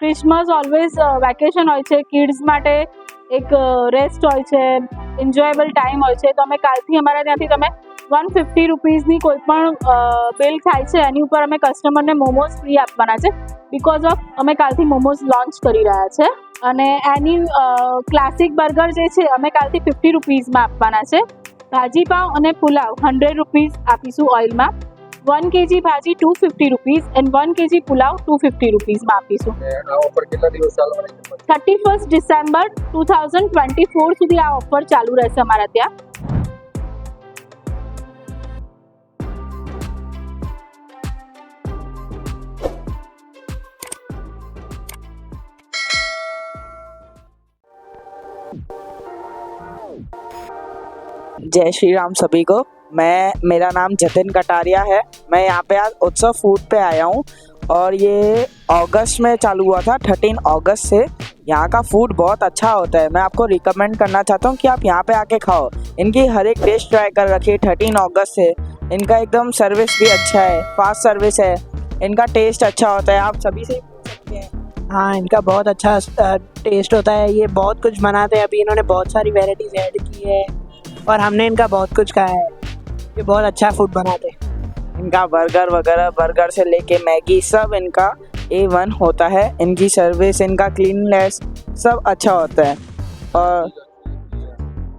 Christmas always vacation હોય છે, kids માટે એક રેસ્ટ હોય છે, એન્જોયેબલ ટાઈમ હોય છે. તો અમે કાલથી અમારા ત્યાંથી તમે 150 રૂપીઝની કોઈ પણ બિલ થાય છે એની ઉપર અમે કસ્ટમરને મોમોઝ ફ્રી આપવાના છે. બિકોઝ ઓફ અમે કાલથી મોમોઝ લોન્ચ કરી રહ્યા છે. અને એની ક્લાસિક બર્ગર જે છે અમે કાલથી 50 રૂપીઝમાં આપવાના છે. ભાજી પાઉં અને પુલાવ 100 રૂપીઝ આપીશું ઓઇલમાં. 1 kg ભાજી 250 રૂપીઝ એન્ડ 1 kg પુલાવ 250 રૂપીઝમાં આપીશું. આ ઓફર કેટલા દિવસ ચાલવાની છે? 31 ડિસેમ્બર 2024 સુધી આ ઓફર ચાલુ રહેશે અમારા ત્યાં. जय श्री राम सभी को। मेरा नाम जतिन कटारिया है। मैं यहाँ पे आज उत्सव फूड पे आया हूँ और ये अगस्त में चालू हुआ था, 13 अगस्त से। यहाँ का फूड बहुत अच्छा होता है। मैं आपको रिकमेंड करना चाहता हूँ कि आप यहाँ पे आके खाओ। इनकी हर एक डिश ट्राई कर रखी है 13 अगस्त से। इनका एकदम सर्विस भी अच्छा है, फास्ट सर्विस है, इनका टेस्ट अच्छा होता है। आप सभी से पूछ सकते हैं। हाँ, इनका बहुत अच्छा टेस्ट होता है। ये बहुत कुछ बनाते हैं। अभी इन्होंने बहुत सारी वेराइटीज ऐड की है और हमने इनका बहुत कुछ खाया है। ये बहुत अच्छा फूड बनाते हैं। इनका बर्गर वगैरह, बर्गर से लेके मैगी सब इनका A1 होता है। इनकी सर्विस, इनका क्लीननेस सब अच्छा होता है। और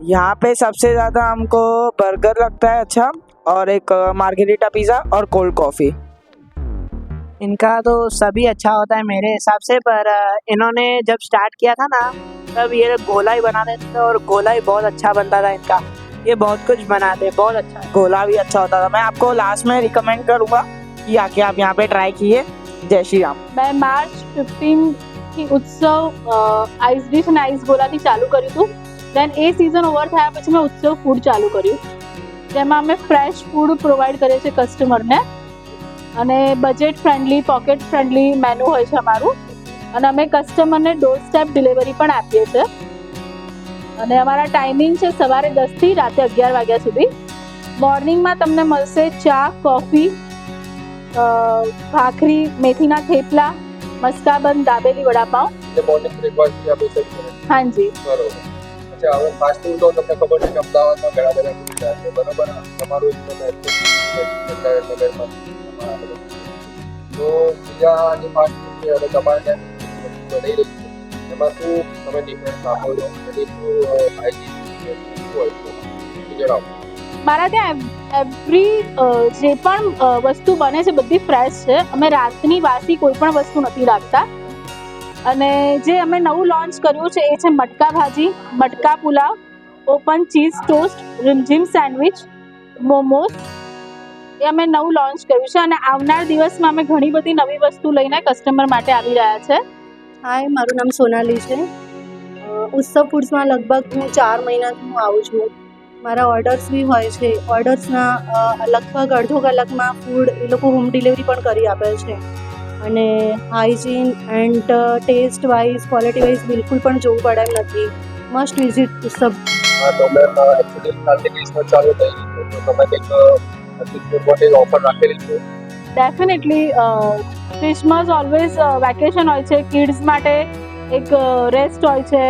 यहाँ पे सबसे ज़्यादा हमको बर्गर लगता है अच्छा, और एक मार्गेरिटा पिज़्ज़ा और कोल्ड कॉफ़ी। इनका तो सभी अच्छा होता है मेरे हिसाब से, पर इन्होंने जब स्टार्ट किया था ना तब ये गोला ही बनाते थे और गोला ही बहुत अच्छा बनता था इनका। ये बहुत कुछ बनाते हैं, बहुत अच्छा है। गोला भी अच्छा होता था। मैं आपको लास्ट में रिकमेंड करूँगा कि आके आप यहाँ पे ट्राई कीजिए। जय श्री राम। मैं मार्च 15 की उत्सव आइस डिश અને આઈસ ગોલાથી ચાલુ કર્યું હતું. દેન એ સિઝન ઓવર થયા પછી મેં ઉત્સવ ફૂડ ચાલુ કર્યું, જેમાં અમે ફ્રેશ ફૂડ પ્રોવાઈડ કરીએ છીએ કસ્ટમરને. અને budget friendly, pocket friendly menu હોય છે અમારું. અને અમે કસ્ટમરને ડોર સ્ટેપ ડિલિવરી પણ આપીએ છીએ. અને અમારા ટાઈમિંગ છે સવારે 10 થી રાતે 11 વાગ્યા સુધી. મોર્નિંગમાં તમને મળશે ચા, કોફી, ભાખરી, મેથીના થેપલા, મસ્કાબન, દાબેલી, વડાપાઉં. એટલે મોર્નિંગ બ્રેકફાસ્ટ બી આપણે સર્વ કરે. હાજી, બરોબર. અચ્છા, હવે ફાસ્ટ ફૂડ તો તમને ખબર છે કે અમદાવાદમાં ઘણા બધા સુવિધા છે, બરોબર? તમારું એક નગરમાં તો બીજા જે ફાસ્ટ ફૂડ છે હવે તમારે ત્યાં વધી રહી છે, એમાં શું તમે ડિફરન્સ આપો છો? એટલે શું હાઇજીન હોય છે એ જણાવો. મારા ત્યાં એવરી જે પણ વસ્તુ બને છે બધી ફ્રેશ છે. અમે રાતની વાસી કોઈ પણ વસ્તુ નથી રાખતા. અને જે અમે નવું લોન્ચ કર્યું છે એ છે મટકા ભાજી, મટકા પુલાવ, ઓપન ચીઝ ટોસ્ટ, રીમઝીમ સેન્ડવિચ, મોમોસ. એ અમે નવું લોન્ચ કર્યું છે અને આવનાર દિવસમાં અમે ઘણી બધી નવી વસ્તુ લઈને કસ્ટમર માટે આવી રહ્યા છે. હાય, મારું નામ સોનાલી છે. ઉત્સવ ફૂડ્સમાં લગભગ હું 4 મહિનાથી હું આવું છું. મારા ઓર્ડર્સ બી હોય છે. ઓર્ડર્સના લગભગ અડધો કલાકમાં ફૂડ એ લોકો હોમ ડિલિવરી પણ કરી આપે છે. અને hygiene and taste wise, quality wise બિલકુલ પણ જોવું પડે એમ નથી. મસ્ટ વિઝિટ ઉત્સવ. હા, તો મેમ એકચ્યુઅલી કાલથી ક્રિસમસ ચાલુ થઈ ગયું છે, તો તમે કંઈક ક્રિસમસ માટે ઓફર રાખેલી છે? ડેફિનેટલી ક્રિસમસ ઓલવેઝ વેકેશન હોય છે, કિડ્સ માટે એક રેસ્ટ હોય છે,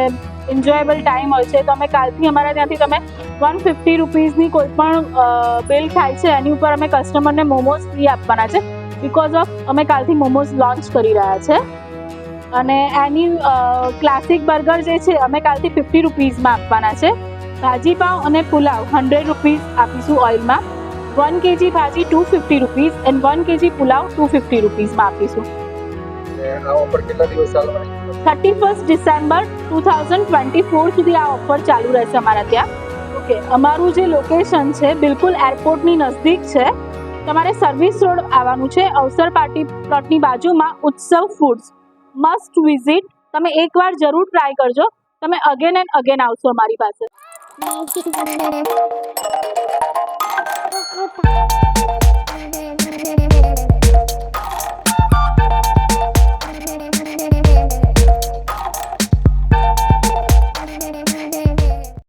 એન્જોયેબલ ટાઈમ હોય છે. તો અમે કાલથી અમારા ત્યાંથી તમે 150 રૂપીઝની કોઈ પણ બિલ થાય છે એની ઉપર અમે કસ્ટમરને મોમોઝ ફ્રી આપવાના છે. બિકોઝ ઓફ અમે કાલથી મોમોઝ લોન્ચ કરી રહ્યા છે. અને એની ક્લાસિક બર્ગર જે છે અમે કાલથી 50 રૂપીઝમાં આપવાના છે. ભાજી પાઉં અને પુલાવ 100 રૂપીઝ આપીશું ઓઇલમાં. 1 kg ભાજી 250 રૂપીઝ એન્ડ 1 kg પુલાવ 250 રૂપીઝમાં આપીશું. આ ઓફર કેટલા દિવસ ચાલવાની છે? 31 ડિસેમ્બર 2024 સુધી આ ઓફર ચાલુ રહેશે અમારા ત્યાં. ઓકે, અમારું જે લોકેશન છે બિલકુલ એરપોર્ટની નજદીક છે. તમારે સર્વિસ રોડ આવવાનું છે. અવસર પાર્ટી પ્લોટની બાજુમાં ઉત્સવ ફૂડ્સ. Must visit. તમે એકવાર જરૂર ટ્રાય કરજો. તમે અગેન એન્ડ અગેન આવશો અમારી પાસે.